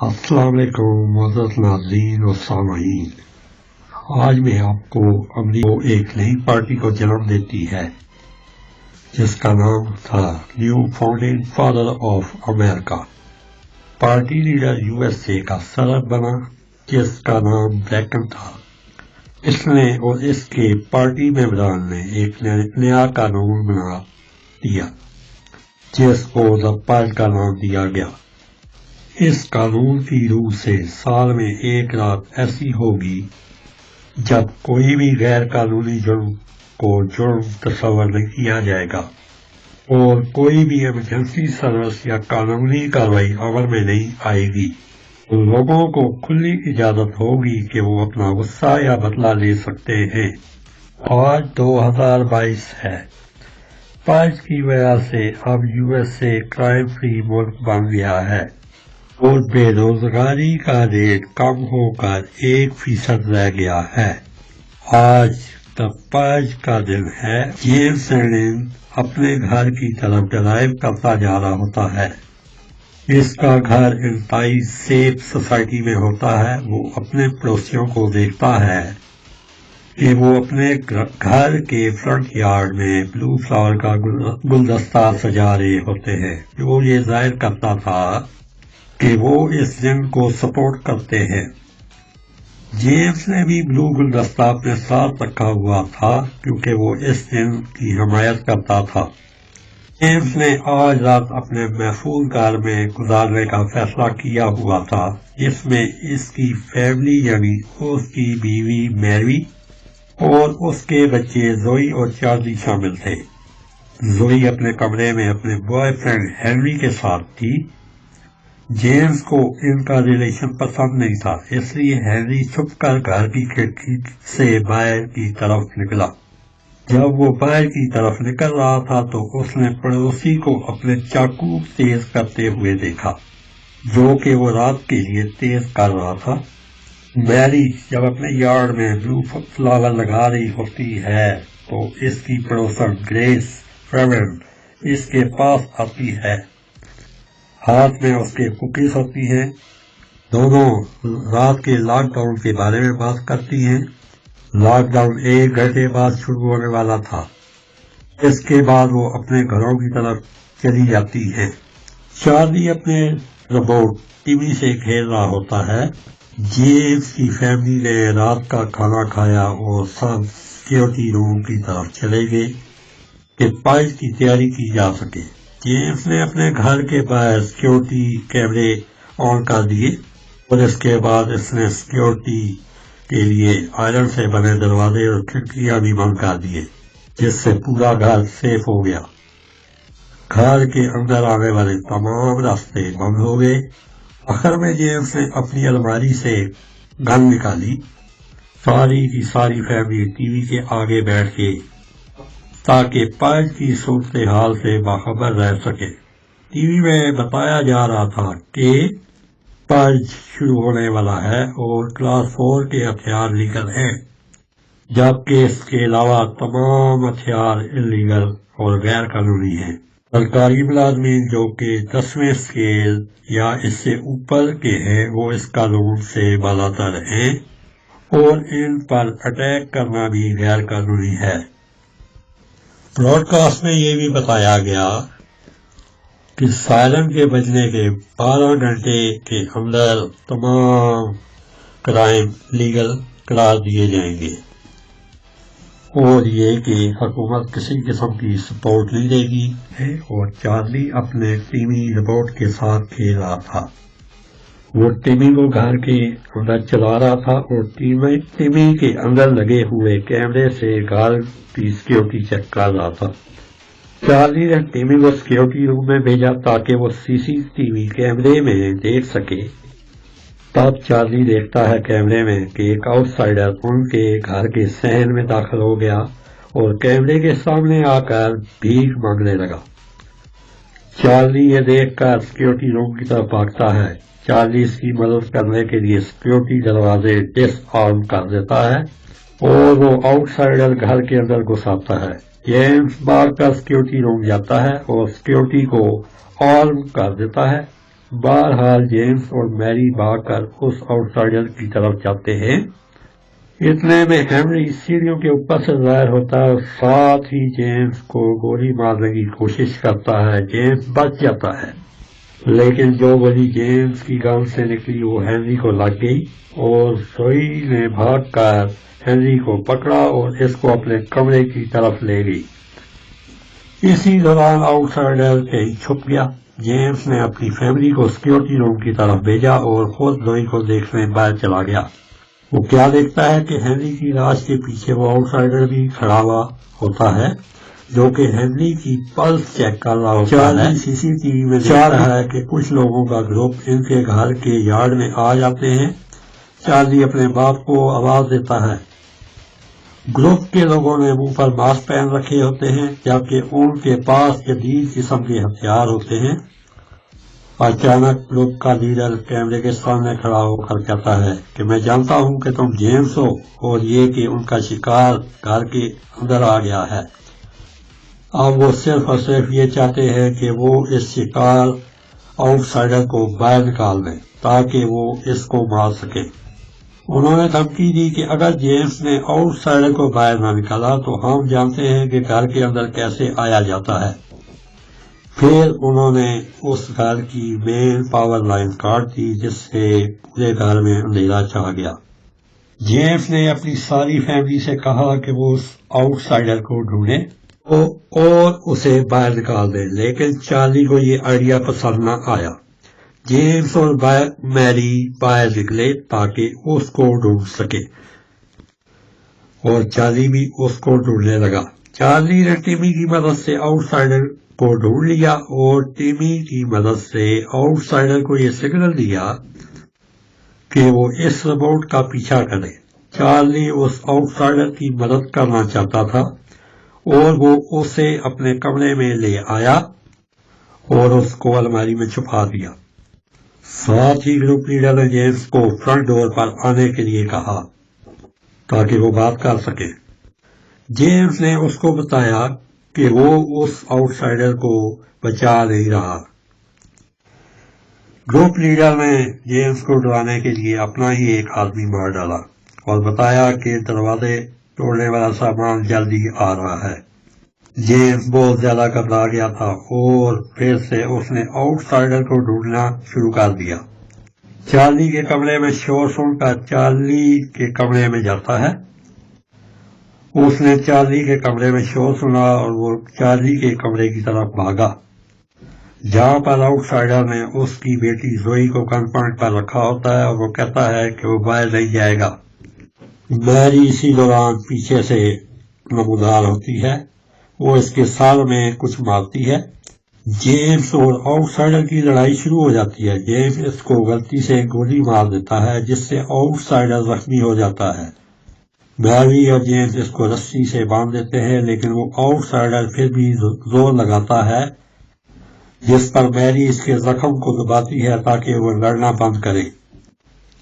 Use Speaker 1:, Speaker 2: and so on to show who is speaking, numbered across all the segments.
Speaker 1: السلام علیکم معزز ناظرین و سامعین۔ آج میں آپ کو امریکہ ایک نئی پارٹی کو جنم دیتی ہے جس کا نام تھا new founding father of America. Party leader you S اے کا صدر بنا جس کا نام بریکن تھا۔ اس نے اور اس کے پارٹی ممبران نے ایک نیا قانون بنا دیا جس کو دی پائل کا نام دیا گیا۔ اس قانون کی روح سے سال میں ایک رات ایسی ہوگی جب کوئی بھی غیر قانونی جرم کو جرم تصور نہیں کیا جائے گا اور کوئی بھی ایمرجنسی سروس یا قانونی کارروائی عمل میں نہیں آئے گی۔ لوگوں کو کھلی اجازت ہوگی کہ وہ اپنا غصہ یا بدلہ لے سکتے ہیں۔ آج 2022 ہے۔ پائل کی وجہ سے اب U S A crime free ملک بن گیا ہے اور بے روزگاری کا ریٹ کم ہو کر 1% رہ گیا ہے۔ آج پائل کا دن ہے۔ جیمز لینڈن اپنے گھر کی طرف ڈرائیو کرتا جا رہا ہوتا ہے۔ اس کا گھر انتہائی سیف سوسائٹی میں ہوتا ہے۔ وہ اپنے پڑوسیوں کو دیکھتا ہے کہ وہ اپنے گھر کے فرنٹ یارڈ میں بلو فلاور کا گلدستہ سجا رہے ہوتے ہیں جو یہ ظاہر کرتا تھا کہ وہ اس دن کو سپورٹ کرتے ہیں۔ جیمز نے بھی بلو گلدستہ اپنے ساتھ رکھا ہوا تھا کیونکہ وہ اس دن کی حمایت کرتا تھا۔ جیمز نے آج رات اپنے محفوظ گھر میں گزارنے کا فیصلہ کیا ہوا تھا جس میں اس کی فیملی یعنی اس کی بیوی میری اور اس کے بچے زوئی اور چارلی شامل تھے۔ زوئی اپنے کمرے میں اپنے بوائے فرینڈ ہینری کے ساتھ تھی۔ جیمز کو ان کا ریلیشن پسند نہیں تھا، اس لیے ہینری چھپ کر گھر کی کھڑکی سے باہر کی طرف نکلا۔ جب وہ باہر کی طرف نکل رہا تھا تو اس نے پڑوسی کو اپنے چاقو تیز کرتے ہوئے دیکھا جو کہ وہ رات کے لیے تیز کر رہا تھا۔ میری جب اپنے یارڈ میں بلو فلاور لگا رہی ہوتی ہے تو اس کی پڑوسن گریس فریون اس کے پاس آتی ہے۔ ہاتھ میں اس کے کوکیز ہوتی ہیں۔ دونوں رات کے لاک ڈاؤن کے بارے میں بات کرتی ہیں۔ لاک ڈاؤن 1 گھنٹے بعد شروع ہونے والا تھا۔ اس کے بعد وہ اپنے گھروں کی طرف چلی جاتی ہیں۔ چارلی اپنے روبوٹ ٹی وی سے کھیل رہا ہوتا ہے۔ جیمز کی فیملی نے رات کا کھانا کھایا اور سب سیکیورٹی روم کی طرف چلے گئے کہ پائل کی تیاری کی جا سکے۔ جیمز نے اپنے گھر کے باہر سیکیورٹی کیمرے آن کر دیے اور اس کے بعد اس نے سیکیورٹی کے لیے آئرن سے بنے دروازے اور کھڑکیاں بھی بند کر دیے جس سے پورا گھر سیف ہو گیا۔ گھر کے اندر آنے والے تمام راستے بند ہو گئے۔ آخر میں جیمز نے اپنی الماری سے گن نکالی۔ ساری کی ساری فیملی ٹی وی کے آگے بیٹھ کے تاکہ پائل کی صورتحال سے باخبر رہ سکے۔ ٹی وی میں بتایا جا رہا تھا کہ پائل شروع ہونے والا ہے اور کلاس 4 کے ہتھیار لیگل ہیں جبکہ اس کے علاوہ تمام ہتھیار انلیگل اور غیر قانونی ہیں۔ سرکاری ملازمین جو کہ 10ویں اسکیل یا اس سے اوپر کے ہیں وہ اس قانون سے بالاتر ہیں اور ان پر اٹیک کرنا بھی غیر قانونی ہے۔ براڈ کاسٹ میں یہ بھی بتایا گیا کہ سائرن کے بجنے کے 12 گھنٹے کے اندر تمام کرائم لیگل قرار دیے جائیں گے اور یہ کہ حکومت کسی قسم کی سپورٹ نہیں دے گی اور چارلی اپنے ٹیمی روبوٹ کے ساتھ کھیل رہا تھا۔ وہ ٹیمی کو گھر کے اندر چلا رہا تھا اور ٹیمی کے اندر لگے ہوئے کیمرے سے گھر کی سیکیورٹی چیک کر رہا تھا۔ چارلی نے ٹیمی کو سیکیورٹی روم میں بھیجا تاکہ وہ سی سی ٹی وی کیمرے میں دیکھ سکے۔ تب چارلی دیکھتا ہے کیمرے میں کہ ایک آؤٹ سائڈر ان کے گھر کے صحن میں داخل ہو گیا اور کیمرے کے سامنے آ کر بھیک مانگنے لگا۔ چارلی یہ دیکھ کر سیکیورٹی روم کی طرف بھاگتا ہے۔ چارلی اس کی مدد کرنے کے لیے سیکیورٹی دروازے ڈس آرم کر دیتا ہے اور وہ آؤٹ سائڈر گھر کے اندر گھس آتا ہے۔ جیمز بھاگ کر سیکیورٹی روم جاتا ہے اور سیکیورٹی کو آرم کر دیتا ہے بہرحال جیمز اور میری بھاگ کر اس آؤٹ سائڈر کی طرف جاتے ہیں۔ اتنے میں ہینری سیڑھیوں کے اوپر سے ظاہر ہوتا ہے اور ساتھ ہی جیمز کو گولی مارنے کی کوشش کرتا ہے۔ جیمز بچ جاتا ہے، لیکن جو گولی جیمز کی گن سے نکلی وہ ہینری کو لگ گئی اور زوئی نے بھاگ کر ہینری کو پکڑا اور اس کو اپنے کمرے کی طرف لے گئی۔ اسی دوران آؤٹ سائڈر کہیں چھپ گیا۔ جیمز نے اپنی فیملی کو سیکورٹی روم کی طرف بھیجا اور خود زوئی کو دیکھنے باہر چلا گیا۔ وہ کیا دیکھتا ہے کہ ہینری کی لاش کے پیچھے وہ آؤٹ سائڈر بھی کھڑا ہوا ہوتا ہے جو کہ ہینری کی پلس چیک کر رہا ہوتا ہے۔ سی سی ٹی وی میں دیکھتا ہے کہ کچھ لوگوں کا گروپ ان کے گھر کے یارڈ میں آ جاتے ہیں۔ چارلی اپنے باپ کو آواز دیتا ہے۔ گروپ کے لوگوں نے منہ پر ماسک پہن رکھے ہوتے ہیں جبکہ ان کے پاس جدید قسم کے ہتھیار ہوتے ہیں۔ اچانک گروپ کا لیڈر کیمرے کے سامنے کھڑا ہو کر کہتا ہے کہ میں جانتا ہوں کہ تم جیمز ہو اور یہ کہ ان کا شکار گھر کے اندر آ گیا ہے۔ اب وہ صرف اور صرف یہ چاہتے ہیں کہ وہ اس شکار آؤٹ سائڈر کو باہر نکال دیں تاکہ وہ اس کو مار سکے۔ انہوں نے دھمکی دی کہ اگر جیمز نے آؤٹ سائڈر کو باہر نہ نکالا تو ہم جانتے ہیں کہ گھر کے اندر کیسے آیا جاتا ہے۔ پھر انہوں نے اس گھر کی مین پاور لائن کاٹ دی جس سے پورے گھر میں اندھیرا چھا گیا۔ جیمز نے اپنی ساری فیملی سے کہا کہ وہ اس آؤٹ سائڈر کو ڈھونڈے اور اسے باہر نکال دیں، لیکن چارلی کو یہ آئیڈیا پسند نہ آیا۔ جیمز اور میری باہر نکلے تاکہ اس کو ڈھونڈ سکے اور چارلی بھی اس کو ڈھونڈنے لگا۔ چارلی نے ٹیمی کی مدد سے آؤٹ سائڈر کو ڈھونڈ لیا اور ٹیمی کی مدد سے آؤٹ سائڈر کو یہ سگنل دیا کہ وہ اس روبوٹ کا پیچھا کرے۔ چارلی اس آؤٹ سائڈر کی مدد کرنا چاہتا تھا اور وہ اسے اپنے کمرے میں لے آیا اور اس کو الماری میں چھپا دیا۔ ساتھ ہی گروپ لیڈر نے جیمز کو فرنٹ ڈور پر آنے کے لیے کہا تاکہ وہ بات کر سکے۔ جیمز نے اس کو بتایا کہ وہ اس آؤٹ سائڈر کو بچا نہیں رہا۔ گروپ لیڈر نے جیمز کو ڈرانے کے لیے اپنا ہی ایک آدمی مار ڈالا اور بتایا کہ دروازے توڑنے والا سامان جلدی آ رہا ہے۔ جیمز بہت زیادہ گھبرا گیا تھا اور پھر سے اس نے آؤٹ سائڈر کو ڈھونڈنا شروع کر دیا۔ چارلی کے کمرے میں شور سن کر چارلی کے کمرے میں جاتا ہے۔ اس نے چارلی کے کمرے میں شور سنا اور وہ چارلی کے کمرے کی طرف بھاگا جہاں پر آؤٹ سائڈر نے اس کی بیٹی زوئی کو گن پوائنٹ پر رکھا ہوتا ہے اور وہ کہتا ہے کہ وہ باہر نہیں جائے گا۔ میری اسی دوران پیچھے سے نمودار ہوتی ہے، وہ اس کے سر میں کچھ مارتی ہے۔ جیمز اور آؤٹ سائڈر کی لڑائی شروع ہو جاتی ہے۔ جیمز اس کو غلطی سے گولی مار دیتا ہے جس سے آؤٹ سائڈر زخمی ہو جاتا ہے۔ میری اور جیمز اس کو رسی سے باندھ دیتے ہیں لیکن وہ آؤٹ سائڈر پھر بھی زور لگاتا ہے جس پر میری اس کے زخم کو دباتی ہے تاکہ وہ لڑنا بند کرے۔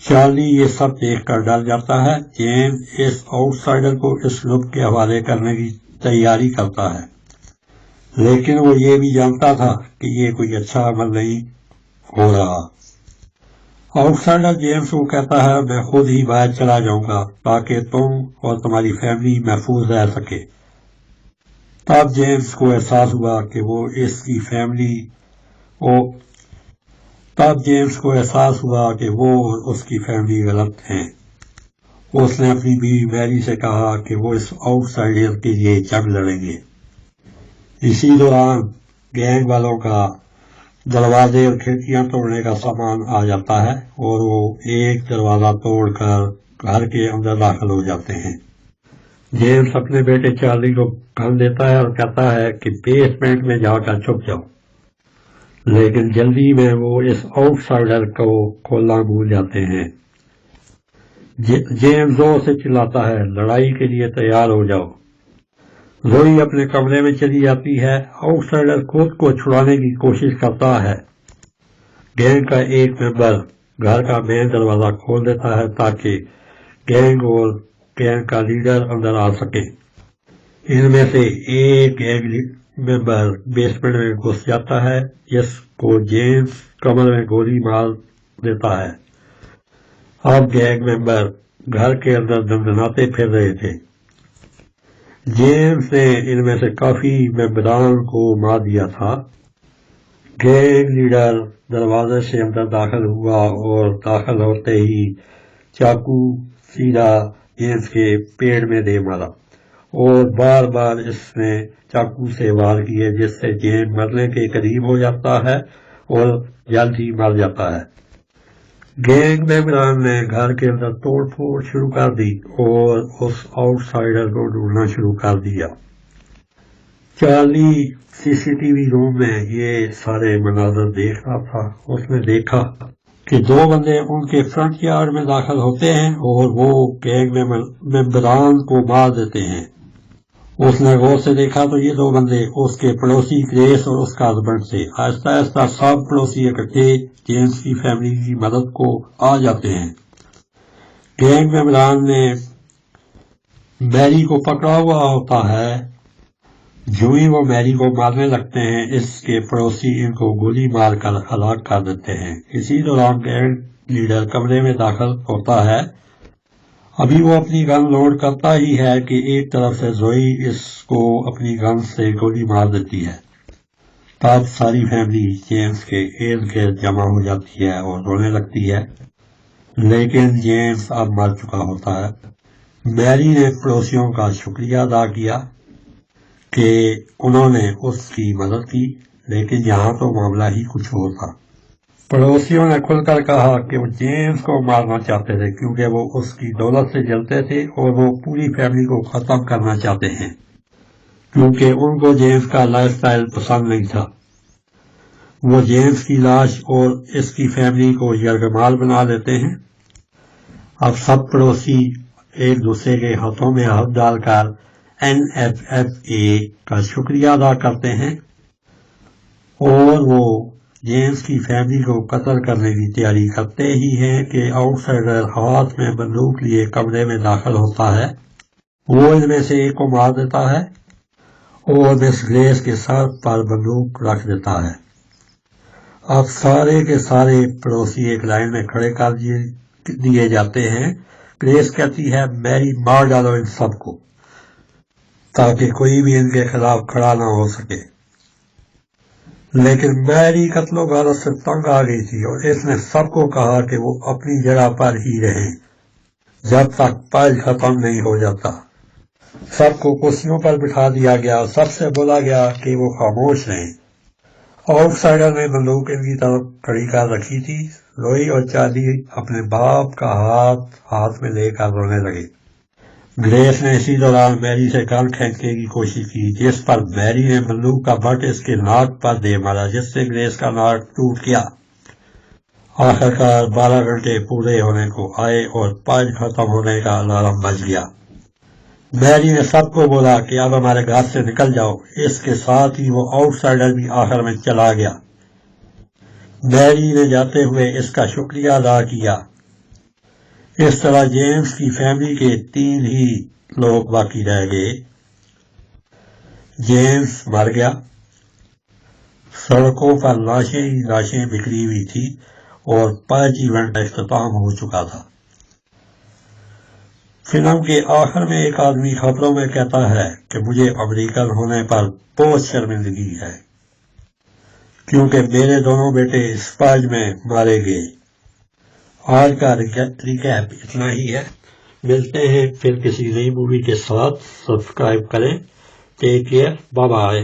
Speaker 1: چارلی یہ سب دیکھ کر ڈر جاتا ہے۔ جیمز اس آؤٹ سائڈر کو اس گروپ کے حوالے کرنے کی تیاری کرتا ہے لیکن وہ یہ بھی جانتا تھا کہ یہ کوئی اچھا عمل نہیں ہو رہا۔ آؤٹ سائڈر جیمز کو کہتا ہے میں خود ہی باہر چلا جاؤں گا تاکہ تم اور تمہاری فیملی محفوظ رہ سکے۔ تب جیمز کو احساس ہوا کہ وہ اس کی فیملی غلط ہیں۔ اس نے اپنی بیوی میری سے کہا کہ وہ اس آؤٹ سائڈر کے لیے جنگ لڑیں گے۔ اسی دوران گینگ والوں کا دروازے اور کھڑکیاں توڑنے کا سامان آ جاتا ہے اور وہ ایک دروازہ توڑ کر گھر کے اندر داخل ہو جاتے ہیں۔ جیمز اپنے بیٹے چارلی کو گن دیتا ہے اور کہتا ہے کہ بیسمنٹ میں جا کر چھپ جاؤ، لیکن جلدی میں وہ اس آؤٹ سائڈر کو کھولنا بھول جاتے ہیں۔ جیمز زور سے چلاتا ہے لڑائی کے لیے تیار ہو جاؤ۔ زوئی اپنے کمرے میں چلی جاتی ہے۔ آؤٹ سائڈر خود کو چھڑانے کی کوشش کرتا ہے۔ گینگ کا ایک ممبر گھر کا مین دروازہ کھول دیتا ہے تاکہ گینگ اور گینگ کا لیڈر اندر آ سکے۔ ان میں سے ایک گینگ ممبر بیسمنٹ میں گھس جاتا ہے جس کو جیمز کمر میں گولی مار دیتا ہے۔ اب گینگ ممبر گھر کے اندر دندناتے پھر رہے تھے۔ جیمز نے ان میں سے کافی ممبران کو مار دیا تھا۔ گینگ لیڈر دروازے سے اندر داخل ہوا اور داخل ہوتے ہی چاقو سیدھا جیمز کے پیڑ میں دے مارا اور بار بار اس نے چاقو سے وار کیے، جس سے جیمز مرنے کے قریب ہو جاتا ہے اور جلد ہی مر جاتا ہے۔ گینگ ممبران نے گھر کے اندر توڑ پھوڑ شروع کر دی اور اس آؤٹ سائڈر کو ڈھونڈنا شروع کر دیا۔ چارلی سی سی ٹی وی روم میں یہ سارے مناظر دیکھ رہا تھا۔ اس نے دیکھا کہ دو بندے ان کے فرنٹ یارڈ میں داخل ہوتے ہیں اور وہ گینگ ممبران کو مار دیتے ہیں۔ اس نے غور سے دیکھا تو یہ دو بندے اس کے پڑوسی گریس اور اس کا ہسبینڈ سے۔ آہستہ آہستہ سب پڑوسی اکٹھے جیمز کی فیملی کی مدد کو آ جاتے ہیں۔ گینگ ممبران نے میری کو پکڑا ہوا ہوتا ہے۔ جو ہی وہ میری کو مارنے لگتے ہیں، اس کے پڑوسی ان کو گولی مار کر ہلاک کر دیتے ہیں۔ اسی دوران گینگ لیڈر کمرے میں داخل ہوتا ہے۔ ابھی وہ اپنی گن لوڈ کرتا ہی ہے کہ ایک طرف سے زوئی اس کو اپنی گن سے گولی مار دیتی ہے۔ تب ساری فیملی جیمز کے ارد گرد جمع ہو جاتی ہے اور رونے لگتی ہے، لیکن جیمز اب مر چکا ہوتا ہے۔ میری نے پڑوسیوں کا شکریہ ادا کیا کہ انہوں نے اس کی مدد کی، لیکن یہاں تو معاملہ ہی کچھ اور تھا۔ پڑوسیوں نے کھل کر کہا کہ وہ جیمز کو مارنا چاہتے تھے کیونکہ وہ اس کی دولت سے جلتے تھے اور وہ پوری فیملی کو ختم کرنا چاہتے ہیں کیونکہ ان کو جیمز کا لائف سٹائل پسند نہیں تھا۔ وہ جیمز کی لاش اور اس کی فیملی کو یرغمال بنا لیتے ہیں۔ اب سب پڑوسی ایک دوسرے کے ہاتھوں میں ہاتھ ڈال کر NFFA کا شکریہ ادا کرتے ہیں اور وہ جیمز کی فیملی کو قتل کرنے کی تیاری کرتے ہی ہیں کہ آؤٹ سائڈر ہاتھ میں بندوق لیے کمرے میں داخل ہوتا ہے۔ وہ ان میں سے ایک کو مار دیتا ہے اور مس گریس کے سر پر بندوق رکھ دیتا ہے۔ اب سارے کے سارے پڑوسی ایک لائن میں کھڑے کر دیے جاتے ہیں۔ گریس کہتی ہے میری مار ڈالو ان سب کو تاکہ کوئی بھی ان کے خلاف کھڑا نہ ہو سکے، لیکن میری قتل و غارت سے تنگ آ گئی تھی اور اس نے سب کو کہا کہ وہ اپنی جگہ پر ہی رہیں جب تک پل ختم نہیں ہو جاتا۔ سب کو کرسیوں پر بٹھا دیا گیا اور سب سے بولا گیا کہ وہ خاموش رہیں۔ آؤٹ سائڈر نے بندوق ان کی طرف کھڑی کر رکھی تھی۔ روئی اور چارلی اپنے باپ کا ہاتھ میں لے کر رونے لگے۔ گریس نے اسی دوران میری سے گن کھینچنے کی کوشش کی، جس پر میری نے بندوق کا بٹ اس کے ناک پر دے مارا، جس سے گریس کا ناک ٹوٹ گیا۔ آخرکار 12 گھنٹے پورے ہونے کو آئے اور پل ختم ہونے کا الارم بج گیا۔ میری نے سب کو بولا کہ اب ہمارے گھر سے نکل جاؤ۔ اس کے ساتھ ہی وہ آؤٹ سائڈر بھی آخر میں چلا گیا۔ میری نے جاتے ہوئے اس کا شکریہ ادا کیا۔ اس طرح جیمز کی فیملی کے 3 ہی لوگ باقی رہ گئے۔ جیمز مر گیا۔ سڑکوں پر لاشیں ہی لاشیں بکھری ہوئی تھی اور 5 ایونٹ کا اختتام ہو چکا تھا۔ فلم کے آخر میں ایک آدمی خبروں میں کہتا ہے کہ مجھے امریکن ہونے پر بہت شرمندگی ہے کیونکہ میرے دونوں بیٹے اس فوج میں مارے گئے۔ آج کا ریکیپ اتنا ہی ہے۔ ملتے ہیں پھر کسی نئی مووی کے ساتھ۔ سبسکرائب کریں۔ Take care, bye bye.